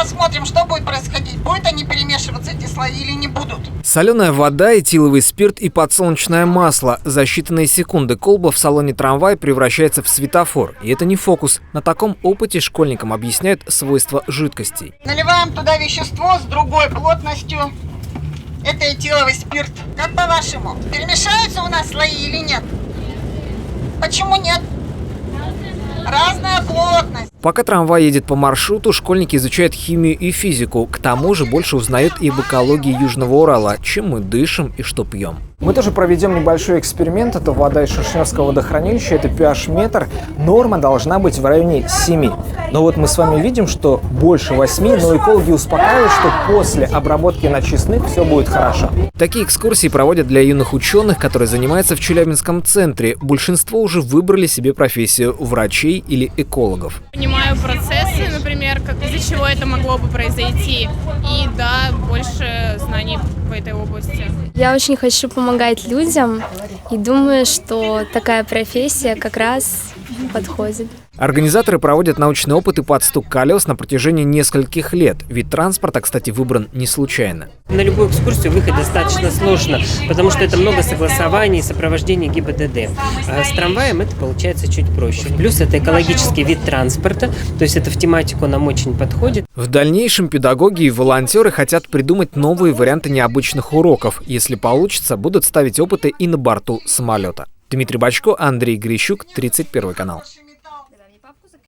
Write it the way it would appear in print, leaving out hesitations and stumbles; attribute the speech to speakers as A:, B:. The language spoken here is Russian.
A: посмотрим, что будет происходить. Будут они перемешиваться, эти слои, или не будут.
B: Соленая вода, этиловый спирт и подсолнечное масло. За считанные секунды колба в салоне трамвая превращается в светофор. И это не фокус. На таком опыте школьникам объясняют свойства жидкостей.
A: Наливаем туда вещество с другой плотностью. Это этиловый спирт. Как по-вашему, перемешаются у нас слои или нет? Почему нет? Разная плотность.
B: Пока трамвай едет по маршруту, школьники изучают химию и физику. К тому же больше узнают и об экологии Южного Урала, чем мы дышим и что пьем. Мы тоже проведем небольшой эксперимент. Это вода из Шишневского водохранилища, это pH-метр. Норма должна быть в районе 7. Но вот мы с вами видим, что больше 8, но экологи успокаивают, что после обработки на честных все будет хорошо. Такие экскурсии проводят для юных ученых, которые занимаются в Челябинском центре. Большинство уже выбрали себе профессию врачей или экологов.
C: Понимаю процессы, например, из-за чего это могло бы произойти. И да, больше знаний в этой области.
D: Я очень хочу помогать людям и думаю, что такая профессия как раз подходит.
B: Организаторы проводят научные опыты под стук колес на протяжении нескольких лет. Вид транспорта, кстати, выбран не случайно.
E: На любую экскурсию выехать достаточно сложно, потому что это много согласований и сопровождения ГИБДД. А с трамваем это получается чуть проще. Плюс это экологический вид транспорта, то есть это в тематику нам очень подходит.
B: В дальнейшем педагоги и волонтеры хотят придумать новые варианты необычных уроков. Если получится, будут ставить опыты и на борту самолета. Дмитрий Бочко, Андрей Грищук, 31 канал.